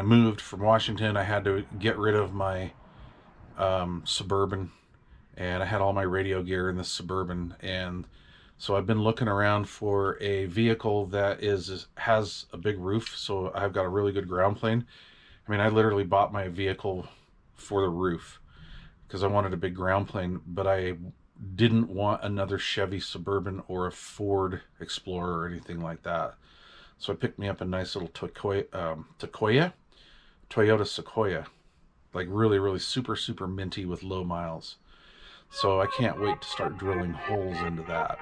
I moved from Washington, I had to get rid of my Suburban, and I had all my radio gear in the Suburban, and so I've been looking around for a vehicle that has a big roof, so I've got a really good ground plane. I mean, I literally bought my vehicle for the roof because I wanted a big ground plane, but I didn't want another Chevy Suburban or a Ford Explorer or anything like that. So I picked me up a nice little Toyota Sequoia, like really, really super, super minty with low miles. So I can't wait to start drilling holes into that.